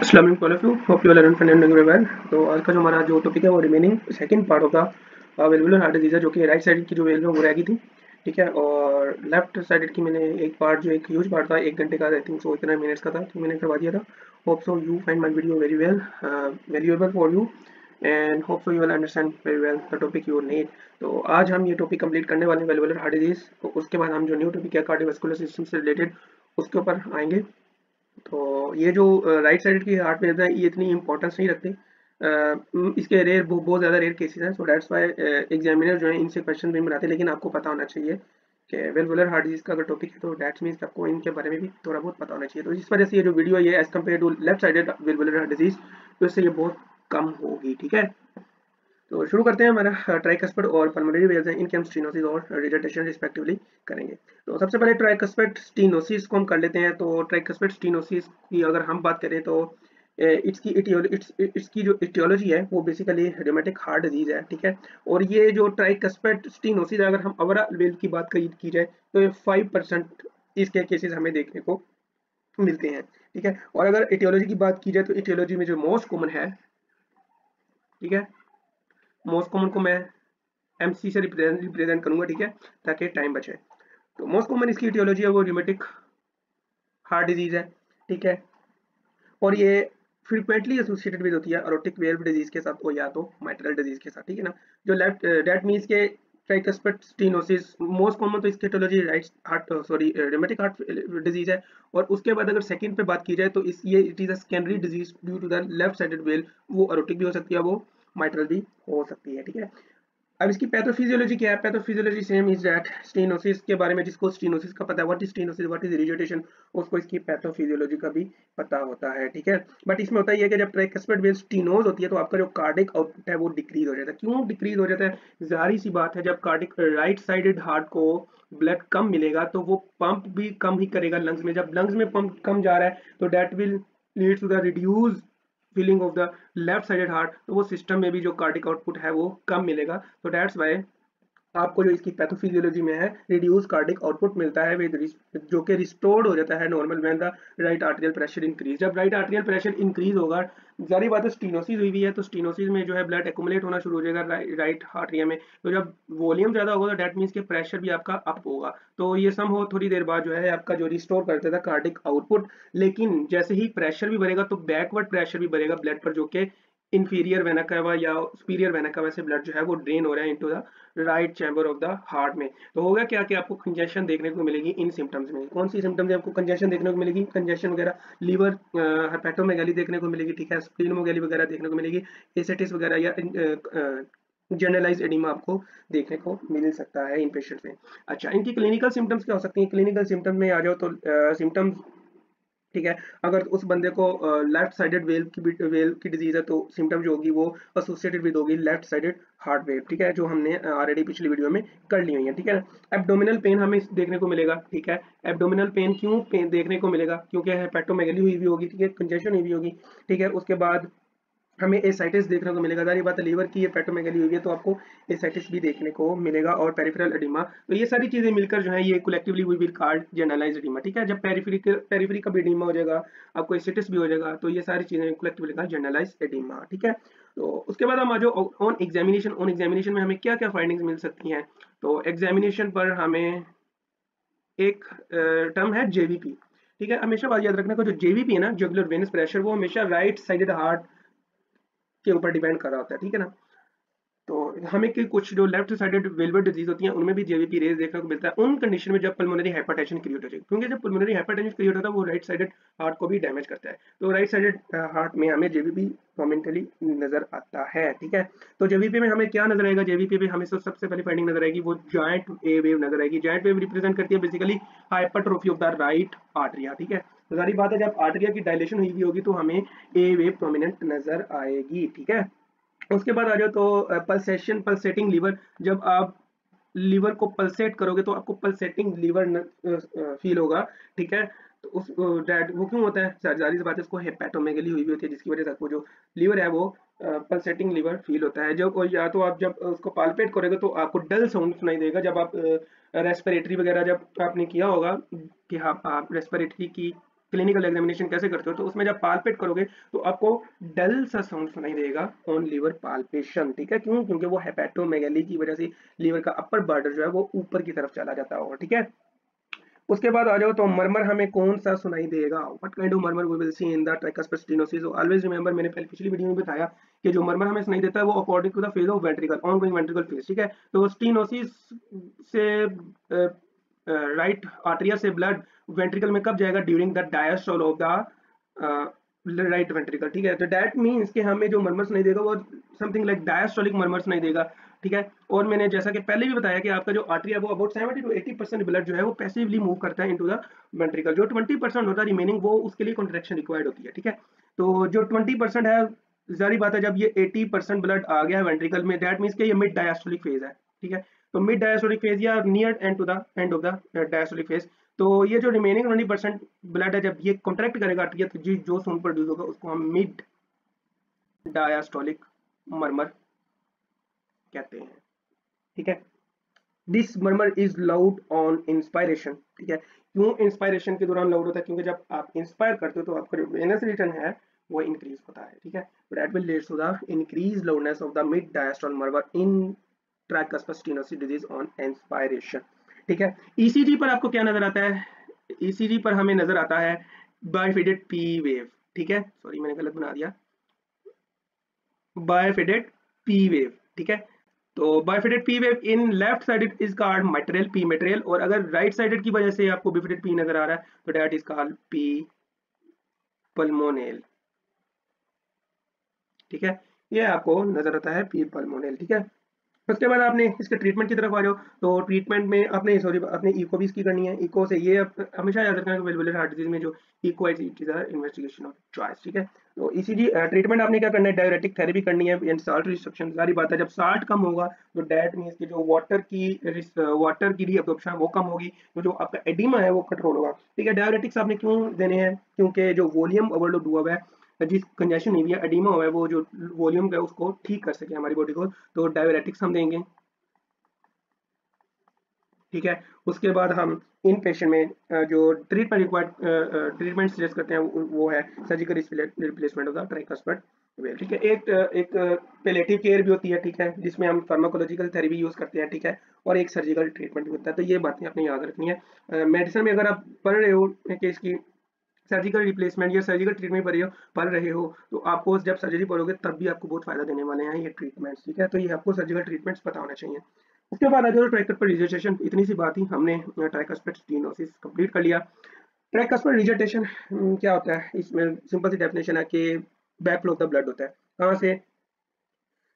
अस्सलाम वालेकुम all of you, hope you are doing very well. तो आज का जो हमारा जो टॉपिक है वो remaining second part of the valvular heart disease है, जो कि राइट साइड की जो वेल है वो रह गई थी। ठीक है, और लेफ्ट साइड की मैंने एक पार्ट जो एक ह्यूज पार्ट था 1 घंटे का, आई थिंक सो इतना मिनट्स का था, तो मैंने करवा दिया था। Hope so you find my video very well valuable for you, and hope so you will understand very well the topic you need. तो आज हम ये टॉपिक कंप्लीट करने वाले हैं वेलुलर हार्ट डिजीज। तो उसके बाद हम जो न्यू टॉपिक है कार्डियोवास्कुलर सिस्टम से रिलेटेड उसके ऊपर आएंगे। तो ये जो राइट साइड की हार्ट वेव है ये इतनी इंपॉर्टेंस नहीं रखती। इसके रेयर बहुत ज़्यादा रेयर केसेस हैं, सो दैट्स वाई एग्जामिनर जो है इनसे क्वेश्चन भी बनाते हैं, लेकिन आपको पता होना चाहिए कि वेलवुलर हार्ट डिजीज का अगर टॉपिक है तो दैट्स मीन्स आपको इनके बारे में भी थोड़ा बहुत पता होना चाहिए। तो इस वजह से ये जो वीडियो है ये as compared to left sided valvular heart disease, तो इससे ये बहुत कम होगी। ठीक है, तो शुरू करते हैं। हमारा ट्राइकस्पिड और पल्मोनरी वेव्स हैं, इनके हम स्टीनोसिस और रिजर्टेशन रिस्पेक्टिवली करेंगे। तो सबसे पहले ट्राइकस्पिड स्टीनोसिस को हम कर लेते हैं। तो ट्राइकस्पिड स्टीनोसिस की अगर हम बात करें तो इसकी जो इटियोलॉजी है वो बेसिकली रिमेटिक हार्ट डिजीज है। ठीक है, और ये जो ट्राइकस्पिड स्टीनोसिस अगर हम ओवरऑल वेव की बात की जाए तो ये 5% इसके केसेस हमें देखने को मिलते हैं। ठीक है, और अगर इटियोलॉजी की बात की जाए तो इटियोलॉजी में जो मोस्ट कॉमन है, ठीक है, मोस्ट कॉमन को मैं एमसी से रिप्रेजेंट करूंगा। ठीक है, ताकि टाइम बचे। तो मोस्ट कॉमन इसकी इटियोलॉजी है वो र्यूमेटिक हार्ट डिजीज है। ठीक है, और ये फ्रीक्वेंटली एसोसिएटेड विद होती है एरोटिक वेल्व डिजीज के साथ और या तो माइट्रल डिजीज के साथ। ठीक है ना, जो लेफ्ट दैट मींस के ट्राइकस्पिड स्टीनोसिस मोस्ट कॉमन तो इसकी aetiology right heart sorry rheumatic heart disease है। और उसके बाद अगर सेकंड पे बात की जाए तो इस ये it is a secondary disease due to the left sided well, वो एरोटिक भी हो सकती है, वो माइट्रल भी हो सकती है। ठीक है, अब इसकी पैथोफिजियोलॉजी क्या है? Pathophysiology same is that stenosis के बारे में जिसको स्टेनोसिस का पता है, what is stenosis, what is regurgitation, उसको इसकी पैथोफिजियोलॉजी का भी पता होता है। ठीक है, बट इसमें होता है कि जब ट्राइकस्पिड वेव स्टीनोज होती है तो आपका जो कार्डिक आउटपुट है वो डिक्रीज हो जाता है। क्यों डिक्रीज हो जाता है? जाहिर सी बात है, जब कार्डिक राइट साइडेड हार्ट को ब्लड कम मिलेगा तो वो पंप भी कम ही करेगा लंग्स में। जब लंग्स में पंप कम जा रहा है तो that will lead to the reduce filling of the left sided heart, तो वो सिस्टम में भी जो कार्डिक आउटपुट है वो कम मिलेगा। तो दैट्स वाई आपको जो इसकी पैथोफिजियोलॉजी में है रिड्यूस कार्डिक आउटपुट मिलता है विद जो कि रिस्टोर्ड हो जाता है normal when the right arterial pressure increase. जब राइट आर्टेरियल प्रेशर इंक्रीज होगा, जारी बात है स्टीनोसिस हुई हुई है तो स्टीनोसिस में जो है ब्लड एक्युमुलेट होना शुरू हो जाएगा राइट आर्टेरिया में। तो जब वॉल्यूम ज्यादा होगा तो दैट मीन्स के प्रेशर भी आपका अप होगा। तो ये सम हो थोड़ी देर बाद जो है आपका जो रिस्टोर कर देता है कार्डिक आउटपुट। लेकिन जैसे ही प्रेशर भी बढ़ेगा तो बैकवर्ड प्रेशर भी बढ़ेगा ब्लड पर, जो कि इंफीरियर वेना कावा या सुपीरियर वेना कावा से ब्लड जो है वो ड्रेन हो रहा है into the right chamber of the heart में। तो होगा क्या कि आपको कंजेशन देखने को मिलेगी इन सिम्टम्स में। कौन सी सिम्टम्स है आपको कंजेशन देखने को मिलेगी? कंजेशन वगैरह, लीवर हेपेटोमेगाली देखने को मिलेगी। ठीक है, स्प्लीनोमेगाली वगैरह देखने को मिलेगी, एसेटिस वगैरह या जनरलाइज एडिमा आपको देखने को मिल सकता है इन पेशेंट्स में। अच्छा, इनकी क्लिनिकल सिम्टम्स क्या हो सकती हैं? क्लिनिकल सिम्टम्स में आ जाओ तो सिम्टम्स, ठीक है, अगर उस बंदे को लेफ्ट साइडेड वेल की डिजीज है तो सिम्टम जो होगी वो एसोसिएटेड विद होगी लेफ्ट साइडेड हार्ट वेव। ठीक है, जो हमने ऑलरेडी पिछली वीडियो में कर ली हुई है। ठीक है, एब्डोमिनल पेन हमें देखने को मिलेगा। ठीक है, एब्डोमिनल पेन क्यों पेन देखने को मिलेगा? क्योंकि हेपेटोमेगाली हुई भी होगी। ठीक है, कंजेशन हुई भी होगी। ठीक है, उसके बाद हमें एसाइटिस देखने को मिलेगा। जारी बात है लीवर की हेपेटोमेगाली हुई है तो आपको एसाइटिस भी देखने को मिलेगा, और पेरिफेरल एडिमा। तो ये सारी चीजें मिलकर जो है ये collectively we will called generalised oedema. ठीक है, जब पेरिफेरी का भी एडिमा हो जाएगा, आपको एसाइटिस भी हो जाएगा, तो ये सारी चीजें कलेक्टिवली कॉल्ड जनरलाइज्ड एडिमा। ठीक है, तो उसके बाद हम आ जाओ ऑन एग्जामिनेशन। ऑन एग्जामिनेशन में हमें क्या क्या फाइंडिंग्स मिल सकती हैं? तो एग्जामिनेशन पर हमें एक टर्म है जेवीपी। ठीक है, हमेशा बात याद रखना को जो जेवीपी है ना, जुगुलर वेनस प्रेशर, वो हमेशा राइट साइडेड हार्ट के ऊपर डिपेंड कर रहा होता है। ठीक है ना, तो हमें कि कुछ जो लेफ्ट साइडेड वेलवेट डिजीज होती हैं उनमें भी जेवीपी रेज देखने को मिलता है उन कंडीशन में जब पल्मोनरी हाइपरटेंशन क्रिएट हो जाए। क्योंकि जब पल्मोनरी हाइपरटेंशन क्रिएट होता है वो राइट साइडेड हार्ट को भी डैमेज करता है, तो राइट साइडेड हार्ट में हमें जेवीपी मोमेंटली नजर आता है। ठीक है, तो जेवीपी में हमें क्या नजर आएगा? जेवीपी में हमें सबसे पहली फाइंडिंग नजर आएगी वो जॉइंट ए वेव नजर आएगी। जॉइंट वेव रिप्रेजेंट करती है basically hypertrophy of the right atria. ठीक है, तो सारी बात है जब आर्टरिया की डायलेशन हुई होगी तो हमें ए वेव प्रोमिनेंट नजर आएगी। ठीक है, उसके बाद आ जाओ तो पल्सेशन, पल्सेटिंग लीवर। जब आप लीवर को पल्सेट करोगे तो आपको पल्सेटिंग लीवर फील होगा। ठीक है, तो उस डैट वो क्यों होता है? जारी सी बात है, उसको हेपेटोमेगली हुई भी होती है जिसकी वजह से आपको जो लीवर है वो पल्सेटिंग लीवर फील होता है। जब या तो आप जब उसको पालपेट करोगे तो आपको डल साउंड सुनाई देगा। जब आप रेस्पिरेटरी वगैरह जब आपने किया होगा कि हाँ आप रेस्पिरेटरी की क्लिनिकल एग्जामिनेशन कैसे करते हो, तो उसमें जब पाल्पेट करोगे तो आपको डल सा साउंड सुनाई देगा ऑन लीवर पाल्पेशन, ठीक है। क्यों? क्योंकि वो हेपेटोमेगाली की वजह से लीवर का अपर बॉर्डर जो है वो ऊपर की तरफ चला जाता होगा, ठीक है। उसके बाद आ जाओ तो मरमर हमें कौन सा सुनाई देगा, what kind of murmur we will see in the tricuspid stenosis. Always remember, मैंने पहले पिछली वीडियो में बताया कि जो मरमर हमें सुनाई देता है वो according to the phase of ventricle, ongoing ventricle phase, ठीक है। तो स्टेनोसिस से राइट आर्टरिया से ब्लड वेंट्रिकल में कब जाएगा? During the diastole of the right ventricle, ठीक है। तो दैट मीन्स कि हमें जो मरमर नहीं देगा वो समथिंग लाइक डायस्टोलिक मरमर नहीं देगा, ठीक है। और मैंने जैसा कि पहले भी बताया कि आपका जो आर्टरी है वो अबाउट 70 to 80% ब्लड जो है वो पैसिवली मूव करता है इनटू द वेंट्रिकल। जो 20% होता है रिमेनिंग, वो उसके लिए कॉन्ट्रैक्शन रिक्वायर्ड होती है, ठीक है। तो जो 20% है, जारी बात है, जब ये 80% ब्लड आ गया है वेंट्रिकल में, दैट मीन्स कि ये मिड डायस्टोलिक फेज है, ठीक है। तो मिड डायस्टोलिक फेज या near end to the end of the diastolic phase, तो ये जो रिमेनिंग 20% ब्लड है जब ये कॉन्ट्रैक्ट करेगा आर्टरी, तो जो साउंड प्रोड्यूस होगा उसको हम मिड डायस्टोलिक मरमर कहते हैं, ठीक है। This murmur is loud on inspiration, ठीक है। क्यों इंस्पायरेशन के दौरान लाउड होता है? क्योंकि जब आप इंस्पायर करते हो तो आपका जो वेनस रिटर्न है वो इंक्रीज होता है, ठीक है। That will lead to the increase loudness of the mid diastole murmur in tricuspid stenosis disease on inspiration, ठीक है। ईसीजी पर आपको क्या नजर आता है? ईसीजी पर हमें नजर आता है बाइफिडेड पी वेव, ठीक है। सॉरी, मैंने गलत बना दिया, बाइफिडेड पी वेव, ठीक है। तो bifid P wave in left sided is called mitrale, P mitrale, और अगर राइट साइडेड की वजह से आपको बिफिडेड पी नजर आ रहा है तो that is called P pulmonale, ठीक है। ये आपको नजर आता है पी पल्मोनेल, ठीक है। उसके बाद आपने इसके ट्रीटमेंट की तरफ आ जाओ, तो ट्रीटमेंट में आपने सॉरी आपने इको भी इसकी करनी है। इको से ये हमेशा याद रखना है कि वेलवुलर हार्ट डिजीज में जो इको है it is a investigation of choice, ठीक है। तो ईसीजी ट्रीटमेंट आपने क्या करना है? डायरेटिक थेरेपी करनी है एंड साल्ट रिस्ट्रिक्शन। सारी बात है, जब साल्ट कम होगा तो दैट मींस कि जो वाटर की रीअब्जॉर्प्शन वो कम होगी, तो जो आपका एडिमा है वो कंट्रोल होगा, ठीक है। डायरेटिक्स आपने क्यों देने हैं? क्योंकि जो वॉल्यूम ओवरलोड हुआ हुआ है, जिस कंजेशन हुई है, एडिमा हुआ है, वो जो वॉल्यूम है उसको ठीक कर सके हमारी बॉडी को, तो डायरेटिक्स हम देंगे, ठीक है। उसके बाद हम इन पेशेंट में जो ट्रीटमेंट रिक्वायर्ड ट्रीटमेंट सजेस्ट करते हैं वो है surgical replacement of the tricuspid wave, ठीक है। एक पैलेटिव केयर भी होती है, ठीक है, जिसमें हम फार्माकोलॉजिकल थेरेपी यूज करते हैं, ठीक है, और एक सर्जिकल ट्रीटमेंट भी होता है। तो ये बातें आपने याद रखनी है। मेडिसिन में अगर आप पढ़ रहे हो कि इसकी सर्जिकल रिप्लेसमेंट या सर्जिकल ट्रीटमेंट पढ़ रहे हो तो आपको जब सर्जरी पढ़ोगे तब भी आपको बहुत फायदा देने वाले हैं ये ट्रीटमेंट्स, ठीक है। तो ये आपको सर्जिकल ट्रीटमेंट्स पता होना चाहिए। उसके बाद आ जाओ ट्राइकस्पिड रिजर्टेशन। इतनी सी बात ही, हमने ट्राइकस्पिड स्टेनोसिस कंप्लीट कर लिया। ट्राइकस्पिड रिजर्टेशन क्या होता है? इसमें सिंपल सी डेफिनेशन है कि बैकफ्लो ऑफ द ब्लड होता है। कहाँ से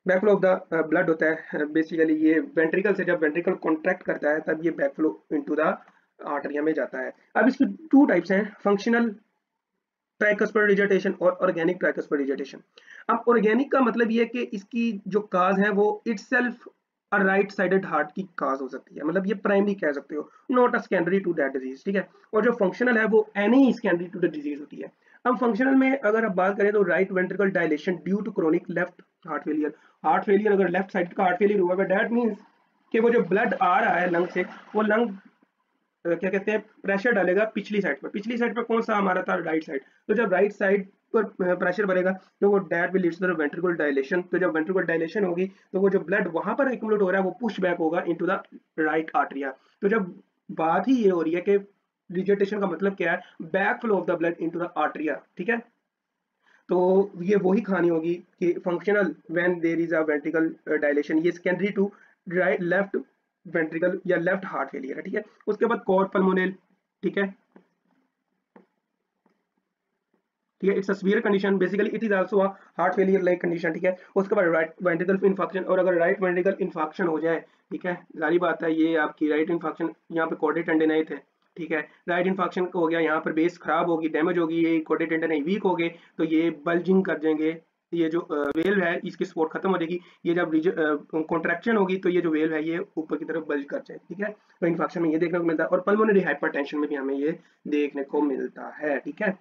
बैकफ्लो ऑफ द ब्लड होता है? बेसिकली ये वेंट्रिकल से, जब वेंट्रिकल कॉन्ट्रैक्ट करता है तब ये बैकफ्लो इनटू द आर्टरिया में जाता है। अब इसकी टू टाइप्स हैं, फंक्शनल ट्राइकस्पिड रिजर्टेशन और ऑर्गेनिक ट्राइकस्पिड रिजर्टेशन। अब ऑर्गेनिक का मतलब ये है कि इसकी जो काज है वो इटसेल्फ राइट साइडेड हार्ट की काज हो सकती है, मतलब ये प्राइमरी कह सकते हो, not a secondary to that disease, ठीक है। और जो फंक्शनल है वो any secondary to the disease होती है। अब फंक्शनल में अगर आप बात करें तो right ventricle dilation due to chronic left heart failure अगर लेफ्ट साइड का हार्ट फेलियर हुआ है दैट मींस कि वो जो ब्लड आ रहा है लंग से, वो लंग क्या कहते हैं प्रेशर डालेगा पिछली साइड पर। पिछली साइड पर कौन सा हमारा था? Right side. तो जब राइट साइड पर प्रेशर बढ़ेगा तो वो that will leads to the ventricle dilation. तो जब वेंट्रिकल डायलेशन होगी तो वो जो ब्लड वहां पर एक्यूमुलेट हो रहा है वो पुश बैक होगा इनटू द राइट आर्टरिया। तो जब बात ही ये हो रही है कि रिजर्टेशन का मतलब क्या है? Back flow of the blood into the atria, ठीक है। तो ये वही कहानी होगी कि functional when there is a ventricle dilation, ये secondary to right left ventricle या लेफ्ट हार्ट फेलियर है, ठीक है। उसके बाद कोर पल्मोनल, ठीक है, ठीक है, it's a severe condition, basically it is also a heart failure like condition, ठीक है। उसके बाद राइट वेंट्रिकल इन्फेक्शन, और अगर राइट वेंट्रिकल इन्फेक्शन हो जाए, ठीक है, जारी बात है ये आपकी राइट इन्फेक्शन, यहाँ पे कोर्डेट टेंडोनाइट है, ठीक है, राइट इन्फेक्शन हो गया, यहाँ पर बेस खराब होगी, डैमेज होगी, ये कोर्डेट टेंडोनाइट वीक हो गए तो ये बल्जिंग कर देंगे, ये जो वेल्व है इसकी सपोर्ट खत्म हो जाएगी, ये जब कॉन्ट्रैक्शन होगी तो ये जो वेल्व है ये ऊपर की तरफ बल्ज कर जाएगी, ठीक है। तो इन्फेक्शन में ये देखने को मिलता है, और पल्मोनरी हाइपरटेंशन में भी हमें ये देखने को मिलता है, ठीक है।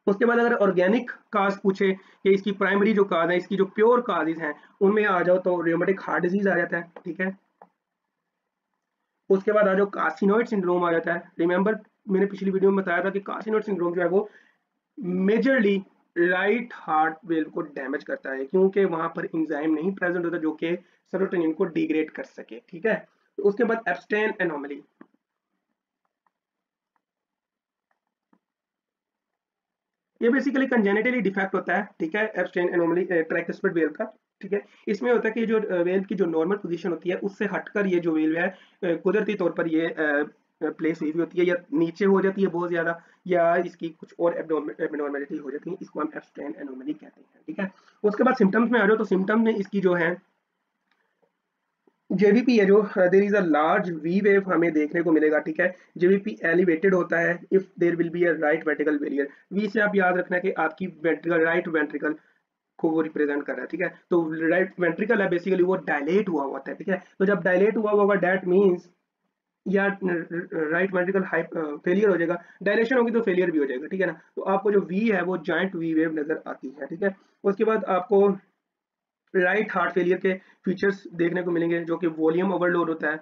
उसके बाद अगर ऑर्गेनिक काज पूछे कि इसकी प्राइमरी जो काज है, इसकी जो प्योर काजेज हैं, उनमें आ जाओ तो रियोमेटिक हार्ट डिजीज आ जाता है, ठीक है। उसके बाद आ जाओ कार्सिनोइड सिंड्रोम आ जाता है। रिमेंबर मैंने पिछली वीडियो में बताया था कि कार्सिनोइड सिंड्रोम जो है वो मेजरली राइट हार्ट वेव को डैमेज करता है, क्योंकि वहां पर इंजाइम नहीं प्रेजेंट होता जो कि सेरोटोनिन को डिग्रेड कर सके। ठीक है, तो उसके बाद एब्स्टेन एनोमली, ये बेसिकली कंजेनिटली डिफेक्ट होता है। ठीक है, एब्स्टेन एनोमली ट्राइकस्पिड वेल का। ठीक है, इसमें होता है कि जो वेल की जो नॉर्मल पोजीशन होती है उससे हटकर ये जो वेल है कुदरती तौर पर ये प्लेस हुई होती है, या नीचे हो जाती है बहुत ज्यादा, या इसकी कुछ और एबनॉर्मेलिटी हो जाती है, इसको हम एब्स्टेन एनोमली कहते हैं। ठीक है, उसके बाद सिम्टम्स में आ जाओ, तो सिम्टम्स में इसकी जो है जेवीपी है जो there is a large v wave हमें देखने को मिलेगा। ठीक है, जेवीपी एलिवेटेड होता है if there will be a right ventricle failure. V से आप याद रखना है कि आपकी वेंट्रिकल, राइट वेंट्रिकल को वो रिप्रेजेंट कर रहा है। ठीक है, तो राइट वेंट्रिकल है बेसिकली वो डायलेट हुआ होता है। ठीक है, तो जब डायलेट हुआ होगा दैट मींस या राइट वेंट्रिकल फेलियर हो जाएगा, डायलेशन होगी तो फेलियर भी हो जाएगा। ठीक है ना, तो आपको जो वी है वो जॉइंट वी वेव नजर आती है। ठीक है, उसके बाद आपको राइट हार्ट फेलियर के फीचर्स देखने को मिलेंगे, जो कि वॉल्यूम ओवरलोड होता है।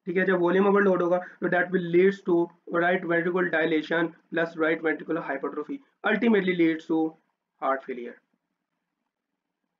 ठीक है, जब वॉल्यूम ओवरलोड होगा तो that will leads to right ventricle dilation plus right ventricular hypertrophy, ultimately leads to heart failure.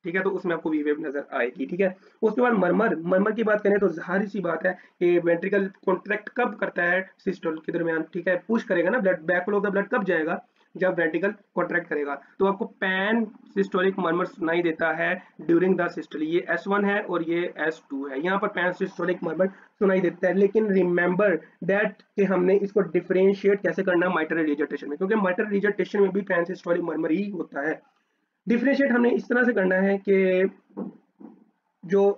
ठीक है, तो उसमें आपको वी वेव नजर आएगी। ठीक है, उसके बाद मरमर, मरमर की बात करें तो जाहिर सी बात है कि वेंट्रिकल कॉन्ट्रैक्ट कब करता है सिस्टोल के दरमियान। ठीक है, पुश करेगा ना blood, backflow of the blood कब जाएगा, जब वेंट्रिकल कॉन्ट्रैक्ट करेगा। तो आपको पैन सिस्टोलिक मरमर सुनाई देता है ड्यूरिंग द सिस्टोल, ये S1 है और ये S2 है, यहाँ पर पैन सिस्टोलिक मरमर सुनाई देता है। लेकिन रिमेंबर दैट कि हमने इसको डिफरेंशिएट कैसे करना है माइटरल रिजर्टेशन में, क्योंकि माइटरल रिजर्टेशन में भी पैन सिस्टोलिक मरमर ही होता है। डिफरेंशिएट हमने इस तरह से करना है कि जो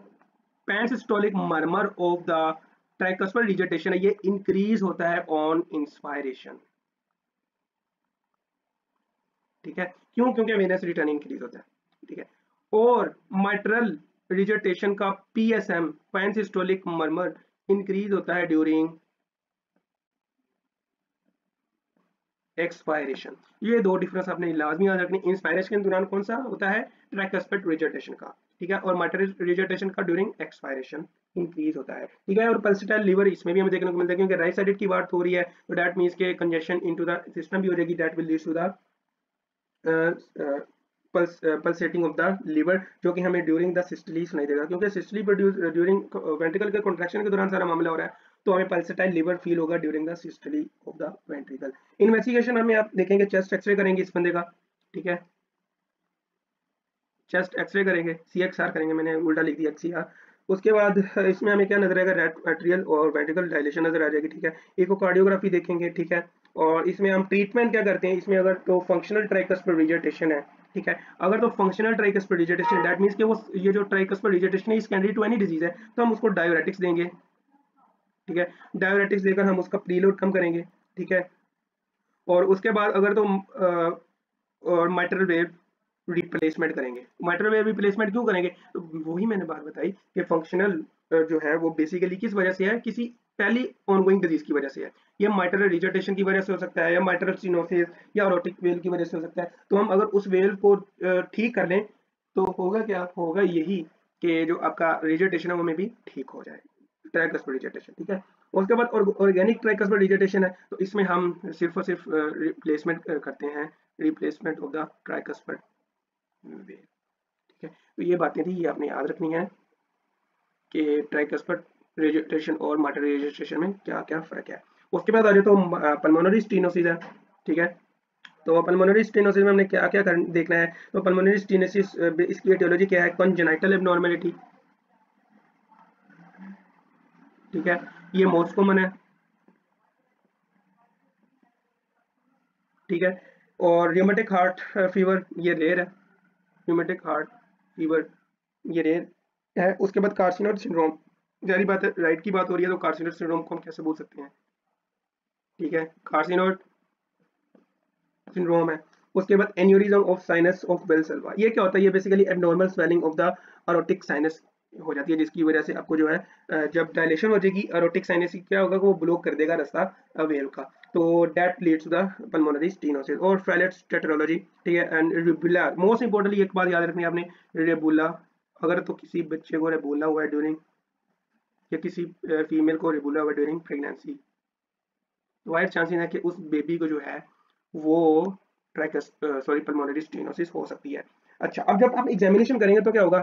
पैनसिस्टोलिक मर्मर ऑफ द ट्राइकस्पल रिजर्टेशन है ये इंक्रीज होता है ऑन इंस्पायरेशन। ठीक है, क्यों, क्योंकि वेनस रिटर्न इंक्रीज होता है। ठीक है, और माइट्रल रिजर्टेशन का PSM पैनसिस्टोलिक मर्मर इंक्रीज होता है ड्यूरिंग एक्सपायरेशन। ये दो डिफरेंस आपने लाजमी याद रखनी। इंस्पायरेशन के दौरान कौन सा होता है, ट्राइकस्पेट रिजर्टेशन का। ठीक है, और माइटरल रिजर्टेशन का ड्यूरिंग एक्सपायरेशन इंक्रीज होता है। ठीक है, और पल्सेटाइल लीवर इसमें भी हमें देखने को मिलता है, क्योंकि राइट साइडेड की बात हो रही है तो दैट मींस के कंजेशन इनटू द सिस्टम भी हो जाएगी, that will lead to the pulsating of the liver, जो कि हमें ड्यूरिंग द सिस्टली सुनाई देगा, क्योंकि सिस्टली प्रोड्यूस ड्यूरिंग वेंट्रिकल के कॉन्ट्रैक्शन के दौरान सारा मामला हो रहा है, तो हमें पल्सेटाइल लिवर फील होगा during the systole of the ventricle. Investigation हमें आप देखेंगे चेस्ट एक्सरे करेंगे इस बंदे का। ठीक है, चेस्ट एक्सरे करेंगे, CXR करेंगे, मैंने उल्टा लिख दिया XCR। उसके बाद इसमें हमें क्या नजर आएगा, रेट एट्रियल और वेंट्रिकल डायलेशन नजर आ जाएगी। ठीक है, इकोकार्डियोग्राफी देखेंगे। ठीक है, और इसमें हम ट्रीटमेंट क्या करते हैं, इसमें अगर तो फंक्शनल ट्राइकस्पिड रिजर्टेशन है। ठीक है, अगर तो फंक्शनल ट्राइकस्पिड रिजर्टेशन दैट मींस कि वो ये जो ट्राइकस्पिड रिजर्टेशन है सेकेंडरी टू एनी डिजीज है, तो हम उसको डायोरेटिक्स देंगे। ठीक है, डायोरेटिक्स देकर हम उसका प्रीलोड कम करेंगे। ठीक है, और उसके बाद अगर तो और माइट्रल वेव रिप्लेसमेंट करेंगे। माइट्रल वेव रिप्लेसमेंट क्यों करेंगे, तो वही मैंने बात बताई कि फंक्शनल जो है वो बेसिकली किस वजह से है, किसी पहली ऑनगोइंग डिजीज की वजह से है। ये माइट्रल रिजर्टेशन की वजह से हो सकता है, या माइट्रल स्टेनोसिस या ऑरोटिक वेल की वजह से हो सकता है। तो हम अगर उस वेल को ठीक कर लें तो होगा क्या, होगा यही कि जो आपका रिजर्टेशन है वो में भी ठीक हो जाए, ट्राइकस्पिड रिजर्टेशन। ठीक है, उसके बाद ऑर्गेनिक ट्राइकस्पिड रिजर्टेशन है, तो इसमें हम सिर्फ और सिर्फ रिप्लेसमेंट करते हैं, replacement of the tricuspid well. ठीक है, तो ये बातें थी, ये आपने याद रखनी है कि ट्राइकस्पिड रिजर्टेशन और माइट्रल रिजर्टेशन में क्या क्या फर्क है। उसके बाद आ जाए तो पल्मोनरी स्टेनोसिस है। ठीक है, तो पल्मोनरी स्टेनोसिस में हमने क्या क्या देखना है, तो पल्मोनरी स्टेनोसिस इसकी एटियोलॉजी क्या है, कंजेनिटल एब्नॉर्मेलिटी। ठीक है, ये मोस्ट कॉमन है। ठीक है, और रियोमेटिक हार्ट फीवर ये रेयर है, रियोमेटिक हार्ट फीवर ये रेयर है। उसके बाद कार्सिनोइड सिंड्रोम, जारी बात है राइट की बात हो रही है तो कार्सिनोइड सिंड्रोम को हम कैसे बोल सकते हैं। ठीक है, कार्सिनोइड सिंड्रोम है। उसके बाद aneurysm of sinus of Valsalva, ये क्या होता है, ये basically abnormal swelling of the aortic sinus हो जाती है, जिसकी वजह से आपको जो है जब डायलेशन हो जाएगी अरोटिक साइनस की, क्या होगा वो ब्लॉक कर देगा रास्ता वेल का, तो that leads to the pulmonary stenosis. और फ्रैलेट्स टेट्रोलॉजी। ठीक है, एंड रेबुला, मोस्ट इंपोर्टेंटली एक बात याद रखनी है आपने, रेबुला, अगर तो किसी बच्चे को रेबुला हुआ है ड्यूरिंग कि किसी फीमेल को रिबुला हुआ ड्यूरिंग प्रेगनेंसी, तो हायर चांसेस है कि उस बेबी को जो है वो पल्मोनरी स्टेनोसिस हो सकती है। अच्छा, अब जब आप एग्जामिनेशन करेंगे तो क्या होगा,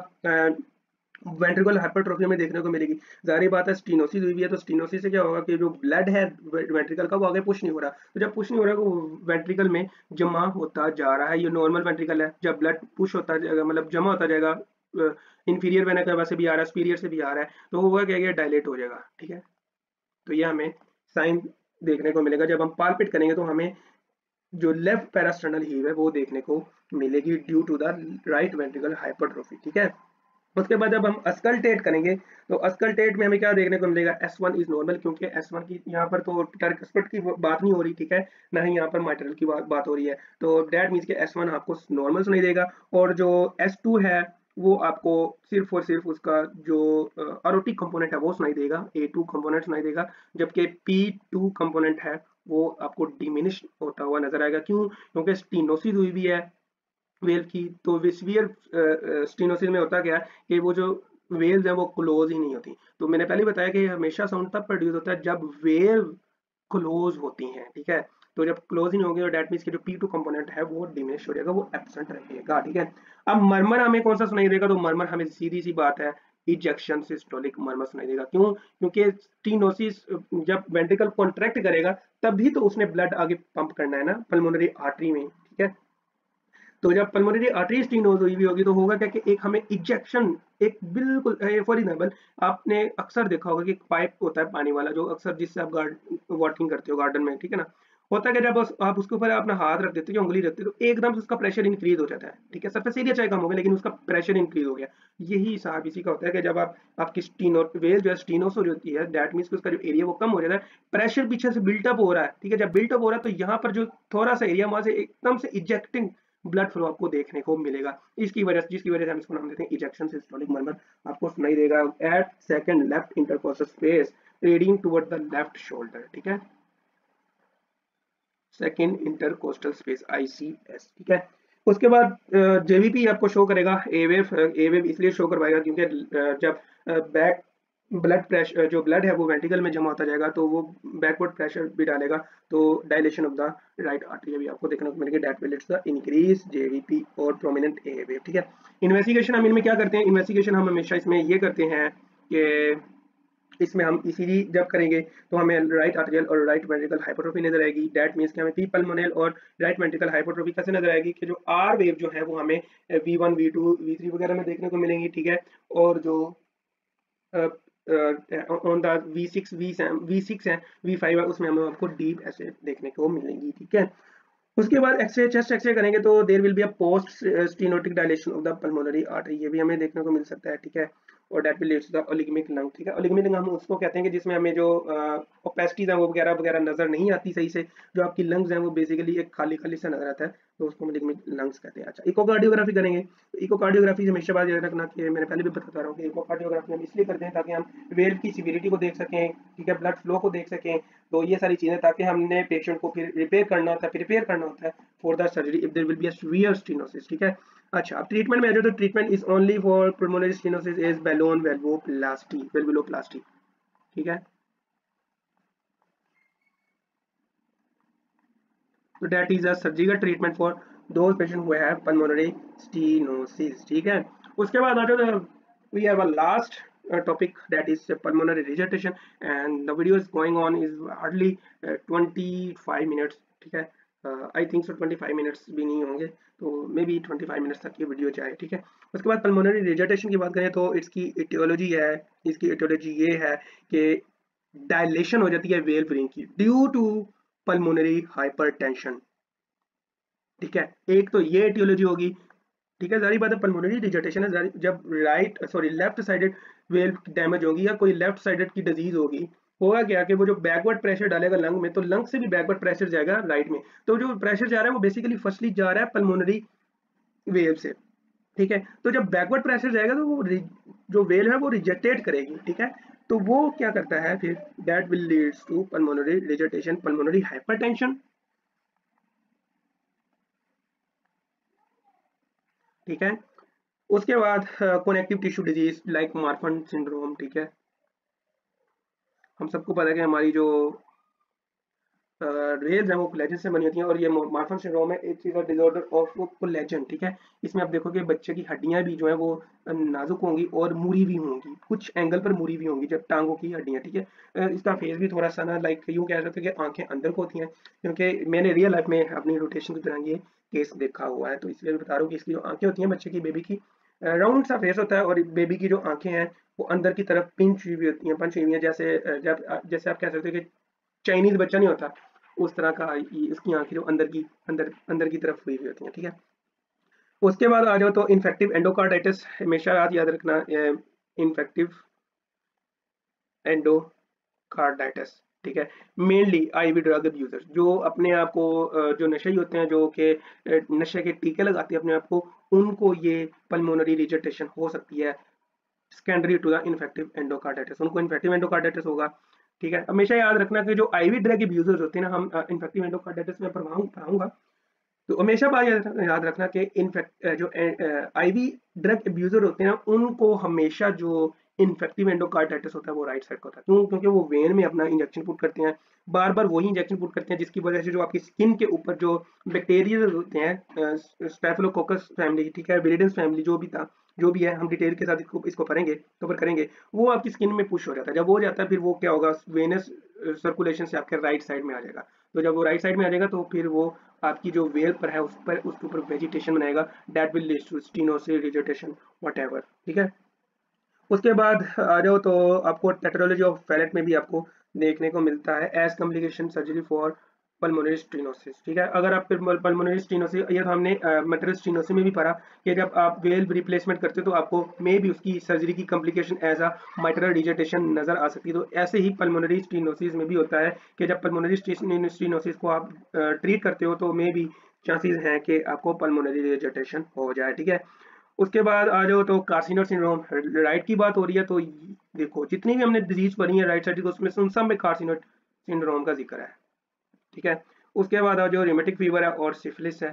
वेंट्रिकुलर हाइपरट्रोफी में देखने को मिलेगी। जाहिर बात है स्टीनोसिस हुई है तो स्टीनोसिस से क्या होगा कि जो ब्लड है वेंट्रिकल का वो आगे पुश नहीं हो रहा, तो जब पुश नहीं हो रहा वो वेंट्रिकल में जमा होता जा रहा है। ये नॉर्मल वेंट्रिकल है, जब ब्लड पुश होता जाएगा मतलब जमा होता जाएगा, इंफीरियर वेना कैवा से भी आ रहा है, सुपीरियर से भी आ रहा है, तो होगा क्या, ये डायलेट हो जाएगा। ठीक है, तो ये हमें साइन देखने को मिलेगा। जब हम पालपेट करेंगे तो हमें जो लेफ्ट पैरास्टर्नल हीव है वो देखने को मिलेगी due to the right ventricle hypertrophy. ठीक है, उसके बाद जब हम अस्कल्टेट करेंगे तो अस्कल्टेट में हमें क्या देखने को मिलेगा, S1 इज नॉर्मल, क्योंकि S1 की यहाँ पर तो टर्कस्पेट की बात नहीं हो रही, ठीक है, ना ही यहाँ पर माइट्रल की बात हो रही है, तो दैट मीन्स कि S1 आपको नॉर्मल सुनाई देगा। और जो S2 है वो आपको सिर्फ और सिर्फ उसका जो अरोटिक कंपोनेंट है वो सुनाई देगा, A2 कंपोनेंट सुनाई देगा, जबकि P2 कंपोनेंट है वो आपको डिमिनिश होता हुआ नजर आएगा। क्यों? क्योंकि स्टीनोसिस हुई भी है वेल की, तो विस्वियर स्टीनोसिस में होता क्या है कि वो जो वेल्स हैं वो क्लोज ही नहीं होती। तो मैंने पहले बताया कि हमेशा साउंड तब प्रोड्यूस होता है जब वेल क्लोज होती हैं। ठीक है, तो जब क्लोज ही नहीं होगी तो डेट मीन्स कि जो P2 कंपोनेंट है वो डिमिनिश हो जाएगा, वो एब्सेंट रहेगा। ठीक है, अब मरमर हमें कौन सा सुनाई देगा, तो मरमर हमें सीधी सी बात है इजेक्शन सिस्टोलिक मरमर सुनाई देगा। क्यों? क्योंकि स्टीनोसिस जब वेंट्रिकल कॉन्ट्रैक्ट करेगा तभी तो उसने ब्लड आगे पंप करना है ना पल्मोनरी आर्टरी में। ठीक है, तो जब पल्मोनरी आर्टरी स्टीनोज हुई भी होगी तो होगा क्या कि एक हमें इजेक्शन, एक बिल्कुल फॉर एग्जाम्पल आपने अक्सर देखा होगा कि एक पाइप होता है पानी वाला जो अक्सर जिससे आप वाटरिंग करते हो गार्डन में, ठीक है ना, होता है कि जब आप उसके ऊपर अपना हाथ रख देते हो, उंगली रखते हो तो एकदम से उसका प्रेशर इंक्रीज हो जाता है। ठीक है, सरफेस एरिया चाहे कम हो गया लेकिन उसका प्रेशर इंक्रीज हो गया। यही हिसाब इसी का होता है कि जब आपकी स्टीनो वेल जो है स्टीनोस हो जाती है, दैट मीन्स उसका जो एरिया वो कम हो जाता है, प्रेशर पीछे से बिल्टअप हो रहा है। ठीक है, जब बिल्टअप हो रहा है तो यहाँ पर जो थोड़ा सा एरिया वहां से एकदम से इजेक्टिंग ब्लड फ्लो आपको देखने को मिलेगा। इसकी वजह जिसकी वजह से हम इसको नाम देते हैं इजेक्शन सिस्टोलिक मरमर। आपको सुनाई देगा at second left intercostal space radiating toward the left shoulder. ठीक है, सेकंड इंटरकोस्टल स्पेस ICS। ठीक है, उसके बाद जेवीपी आपको शो करेगा एवेव इसलिए शो करवाएगा क्योंकि जब बैक ब्लड प्रेशर जो ब्लड है वो वेंट्रिकल में जमा होता जाएगा तो वो बैकवर्ड प्रेशर भी डालेगा, तो dilation of the right artery भी आपको देखने को मिलेगी, that will leads the increase JVP और प्रोमिनेंट ए वेव। ठीक है, इन्वेस्टिगेशन हम इनमें क्या करते हैं, इन्वेस्टिगेशन हम हमेशा इसमें ये करते हैं कि इसमें हम ईसीजी जब करेंगे तो हमें राइट आर्टेरियल और राइट वेंट्रिकल हाइपरट्रोफी नजर आएगी। दैट मींस कि हमें पी पल्मोनल और राइट वेंट्रिकल हाइपरट्रोफी कैसे नजर आएगी कि जो आर वेव जो है वो हमें V1 V2 V3 वगैरह में देखने को मिलेंगी। ठीक है, और जो ऑन द V6 है V5 है उसमें हमें आपको डीप ऐसे देखने को मिलेंगी। ठीक है, उसके बाद एक्सरे चेस्ट एक्सरे करेंगे तो there will be a post stenotic dilation of the pulmonary artery, ये भी हमें देखने को मिल सकता है। ठीक है, और that will leads the oligaemic lung. ठीक है, ओलिगमिक लंग हम उसको कहते हैं कि जिसमें हमें जो ओपेसिटीज है वो वगैरह वगैरह नजर नहीं आती सही से, जो आपकी लंग्स हैं वो बेसिकली एक खाली खाली सा नजर आता है, तो उसको हम ओलिगमिक लंग्स कहते हैं। अच्छा, इकोकार्डियोग्राफी करेंगे तो इकोकार्डियोग्राफी हमेशा बात याद रखना कि मैंने पहले भी बताता रहा हूँ कि इकोकार्डियोग्राफी हम इसलिए करते हैं ताकि हम वेल की सिविरिटी को देख सकें, ठीक है, ब्लड फ्लो को देख सकें, तो ये सारी चीजें ताकि हमने पेशेंट को फिर रिपेयर करना होता है, प्रिपेयर करना होता है for the surgery if there will be a severe stenosis. ठीक है, अच्छा, अब ट्रीटमेंट में आ जाओ तो treatment is only for pulmonary stenosis is balloon valvuloplasty. ठीक है, तो that is a surgical treatment for those patient who have pulmonary stenosis। ठीक है, उसके बाद आ जाओ we have a last topic that is pulmonary regurgitation and the video is going on is hardly 25 minutes। ठीक है, आई थिंक सो 25 मिनट्स भी नहीं होंगे, तो मे बी 25 मिनट्स तक ये वीडियो जाए। ठीक है, उसके बाद पल्मोनरी रिजर्टेशन की बात करें तो इसकी इटियोलॉजी है, इसकी इटियोलॉजी ये है कि डायलेशन हो जाती है वेल ब्रेन की ड्यू टू पल्मोनरी हाइपरटेंशन। ठीक है, एक तो ये इटियोलॉजी होगी। ठीक है, जारी बात है पल्मोनरी रिजर्टेशन है जब लेफ्ट साइडेड वेल डैमेज होगी या कोई लेफ्ट साइडेड की डिजीज होगी, होगा क्या कि वो जो बैकवर्ड प्रेशर डालेगा लंग में तो लंग से भी बैकवर्ड प्रेशर जाएगा राइट में, तो जो प्रेशर जा रहा है वो बेसिकली फर्स्टली जा रहा है पल्मोनरी वेव से। ठीक है, तो जब बैकवर्ड प्रेशर जाएगा तो वो जो वेल है वो रिजेक्टेड करेगी। ठीक है, तो वो क्या करता है फिर, that will leads to pulmonary regurgitation, pulmonary hypertension. ठीक है, उसके बाद connective tissue disease like Marfan syndrome. ठीक है, हम सबको पता है कि हमारी जो रेल्स हैं वो कोलेजन से बनी होती हैं, और ये मार्फन सिंड्रोम है, it is a disorder of collagen, ठीक है। इसमें आप देखोगे बच्चे की हड्डियां भी जो है वो नाजुक होंगी और मुड़ी भी होंगी, कुछ एंगल पर मुड़ी भी होंगी, जब टांगों की हड्डियां, ठीक है। इसका फेस भी थोड़ा सा ना लाइक यूं कह सकते हैं कि आंखें अंदर को होती हैं, क्योंकि मैंने रियल लाइफ में अपनी रोटेशन की तरह ये केस देखा हुआ है, तो इसलिए बता रहा हूँ कि इसकी जो आंखें होती हैं बच्चे की, बेबी की, राउंड सा फेस होता है, और बेबी की जो आंखें हैं वो अंदर की तरफ पिंच हुई होती हैं, पंच हुई हुई हैं, जैसे जैसे आप कह सकते हैं कि चाइनीज बच्चा नहीं होता, उस तरह का इसकी आंखें जो अंदर अंदर की तरफ हुई हुई होती हैं, ठीक है। उसके बाद आ जाओ तो इन्फेक्टिव एंडोकार्डाइटिस, हमेशा याद रखना, इन्फेक्टिव एंडोकार्डाइटिस, ठीक है। मेनली आईवी ड्रग अब्यूजर्स, जो अपने आप को जो नशे ही होते हैं, जो कि नशे के टीके लगाते हैं अपने आप को, उनको ये पल्मोनरी रिजेक्टेशन हो सकती है secondary to the infective endocarditis, उनको इन्फेक्टिव एंडोकार्डाइटिस होगा, ठीक है। हमेशा याद रखना कि जो आईवी ड्रग अब्यूजर्स होते हैं ना, हम इन्फेक्टिव एंडोकार्डाइटिस में पढ़ाऊंगा, तो हमेशा बात याद रखना कि इनफेक्ट जो आईवी ड्रग अब्यूजर होते हैं उनको हमेशा जो इन्फेक्टिव एंडोकार्डाइटिस होता है वो राइट साइड का होता है, क्यों? क्योंकि वो वेन में अपना इंजेक्शन पुट करते हैं, बार बार वही इंजेक्शन पुट करते हैं, जिसकी वजह से जो आपकी स्किन के ऊपर जो बैक्टीरिया होते हैं, स्टेफिलोकोकस फैमिली, ठीक है, विरिडेंस फैमिली, जो भी था, जो भी है, हम डिटेल के साथ इसको पढ़ेंगे, कवर करेंगे, वो आपकी स्किन में पुश हो जाता है। जब वो हो जाता है फिर वो क्या होगा, वेनस सर्कुलेशन से आपके राइट साइड में आ जाएगा, तो जब वो राइट साइड में आ जाएगा तो फिर वो आपकी जो वेल पर है उस पर उसके ऊपर वेजिटेशन बनाएगा, that will lead to stenosis, vegetation, whatever, ठीक है। उसके बाद आ जाओ तो आपको टेट्रोलॉजी ऑफ फैलेट में भी आपको देखने को मिलता है as complication surgery for pulmonary stenosis, ठीक है। अगर आप पल्मोनरी स्टेनोसिस, ये तो हमने मेटल स्टेनोसिस में भी पढ़ा कि जब आप वेल रिप्लेसमेंट करते हो तो आपको मे भी उसकी सर्जरी की कॉम्प्लिकेशन एज अ माइट्रल डिजिटेशन नजर आ सकती है, तो ऐसे ही पल्मोनरी स्टेनोसिस में भी होता है कि जब पल्मोनरी स्टेनोसिस को आप ट्रीट करते हो तो मे भी चांसेस हैं कि आपको पल्मोनरी डिजिटेशन हो जाए, ठीक है। उसके बाद आ जाओ तो कार्सिनो सिंड्रोम, राइट की बात हो रही है, तो देखो जितनी भी हमने डिजीज पढ़ी है राइट साइड को, उसमें उन सब में कार्सिनो सिंड्रोम का जिक्र है, ठीक है। उसके बाद आ जाओ रिमेटिक फीवर है और सिफिलिस है,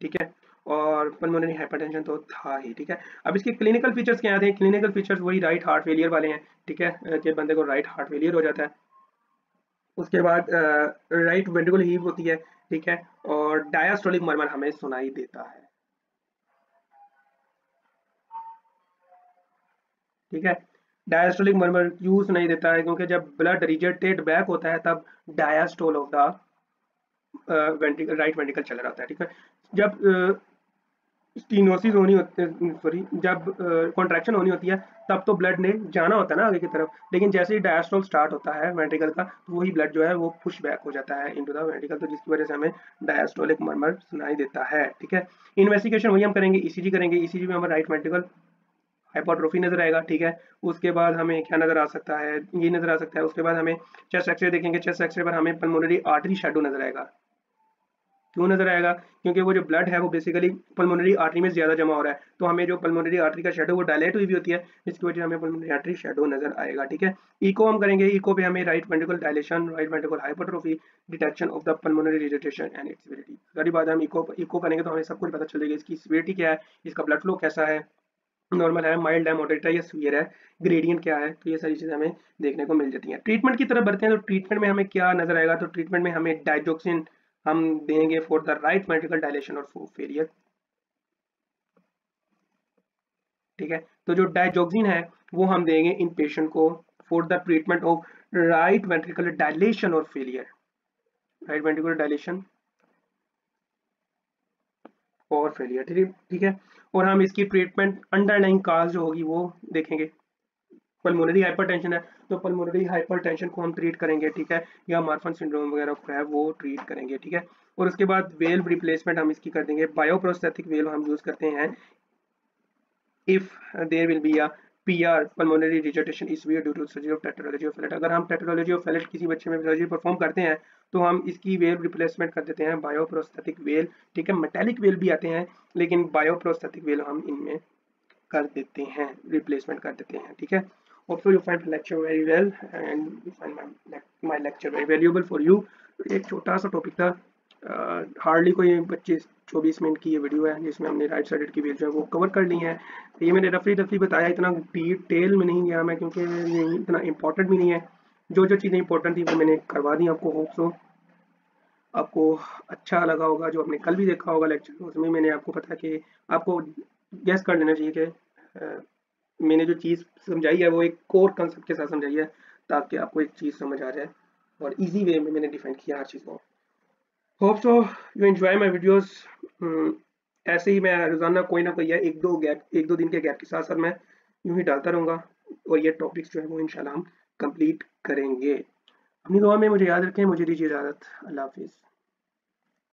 ठीक है, और पल्मोनरी हाइपरटेंशन तो था ही, ठीक है। अब इसके क्लिनिकल फीचर्स क्या आते हैं? क्लिनिकल फीचर्स वही राइट हार्ट फेलियर वाले हैं, ठीक है, कि बंदे को राइट हार्ट फेलियर हो जाता है। उसके बाद राइट वेंट्रिकल हीव होती है, ठीक है, और डायस्टोलिक मरमर हमें सुनाई देता है, ठीक है। डायस्टोलिक मरमर क्यों सुनाई देता है? क्योंकि जब ब्लड रिजेक्टेड बैक होता है तब diastole of the ventricle, right ventricle चला जाता है, ठीक है। जब स्टीनोसिस होनी होती है, सॉरी, जब कॉन्ट्रैक्शन होनी होती है तब तो ब्लड ने जाना होता है ना आगे की तरफ, लेकिन जैसे ही डायस्टोल स्टार्ट होता है वेंट्रिकल का, तो वही ब्लड जो है वो पुश बैक हो जाता है इनटू द वेंट्रिकल, तो जिसकी वजह से हमें डायस्टोलिक मरमर सुनाई देता है, ठीक है। इन्वेस्टिगेशन वही हम करेंगे, ईसीजी करेंगे, ईसीजी में हमें राइट वेंट्रिकल हाइपरट्रोफी नजर आएगा, ठीक है। उसके बाद हमें क्या नजर आ सकता है? ये नजर आ सकता है। उसके बाद हमें चेस्ट एक्सरे देखेंगे, चेस्ट एक्सरे पर हमें पल्मोनरी आर्टरी शेडो नजर आएगा। क्यों नजर आएगा? क्योंकि वो जो ब्लड है वो बेसिकली पल्मोनरी आर्टरी में ज्यादा जमा हो रहा है, तो हमें जो पल्मोनरी आर्टरी का शेडो वो डायलेट हुई भी होती है, जिसकी वजह से हमें पल्मोनरी आर्टरी शेडो नजर आएगा, ठीक है। इको हम करेंगे, इको पे हमें right ventricle dilation, right ventricle hypertrophy, detection of the pulmonary regurgitation and its severity. सारी बात हम इको करेंगे तो हमें सब कुछ पता चलेगा, इसकी सिवियरिटी क्या है, इसका ब्लड फ्लो कैसा है, नॉर्मल है, माइल्ड है, मॉडरेट है या सीवियर है, ग्रेडियंट क्या है, तो ये सारी चीजें हमें देखने को मिल जाती हैं। ट्रीटमेंट की तरफ बढ़ते हैं, तो ट्रीटमेंट में हमें क्या नजर आएगा? तो ट्रीटमेंट में हमें डाइजोक्सिन हम देंगे for the right ventricle dilation और फेलियर, ठीक है। तो जो डाइजोक्सिन है वो हम देंगे इन पेशेंट को for the treatment of right ventricle dilation और फेलियर, राइट वेंट्रिकल डायलेशन और फेलियर, ठीक है। और हम इसकी ट्रीटमेंट अंडरलाइंग काज जो होगी वो देखेंगे। पल्मोनरी हाइपरटेंशन है तो पल्मोनरी हाइपरटेंशन को हम ट्रीट करेंगे, ठीक है, या मार्फन सिंड्रोम वगैरह को है वो ट्रीट करेंगे, ठीक है। और उसके बाद वेल्व रिप्लेसमेंट हम इसकी कर देंगे, बायोप्रोस्थेटिक वेल्व हम यूज करते हैं if there will be a PR pulmonary regurgitation is severe due to surgery of tetralogy of Fallot। अगर हम tetralogy of Fallot किसी बच्चे में सर्जरी परफॉर्म करते हैं तो हम इसकी वेल रिप्लेसमेंट कर देते हैं बायोप्रोस्थेटिक वेल, ठीक है। मेटेलिक वेल भी आते हैं लेकिन बायोप्रोस्थेटिक वेल हम इनमें कर देते हैं, रिप्लेसमेंट कर देते हैं, ठीक है। Hope so you find the lecture very well and you find my lecture very valuable for you। एक छोटा सा टॉपिक था हार्डली कोई 25-24 मिनट की ये वीडियो है जिसमें हमने राइट साइडेड की वेव जो है वो कवर कर ली है। ये मैंने रफली रफली बताया, इतना डिटेल में नहीं गया मैं क्योंकि ये इतना इंपॉर्टेंट भी नहीं है। जो जो चीज़ें इंपॉर्टेंट थी वो मैंने करवा दी आपको। होप सो आपको अच्छा लगा होगा। जो आपने कल भी देखा होगा लेक्चर, उसमें मैंने आपको पता कि आपको गैस कर लेना चाहिए कि मैंने जो चीज़ समझाई है वो एक कोर कंसेप्ट के साथ समझाई है, ताकि आपको एक चीज़ समझ आ जाए और इजी वे में मैंने डिफाइन किया हर चीज़ को। Hope so you enjoy my videos. ऐसे ही मैं रोजाना कोई ना कोई या एक दो दिन के गैप के साथ साथ मैं यूं ही डालता रहूँगा और ये टॉपिक्स जो है वो इंशाल्लाह हम कंप्लीट करेंगे। अपनी दुआ में मुझे याद रखें। मुझे दीजिए इजाज़त। अल्लाह हाफिज़।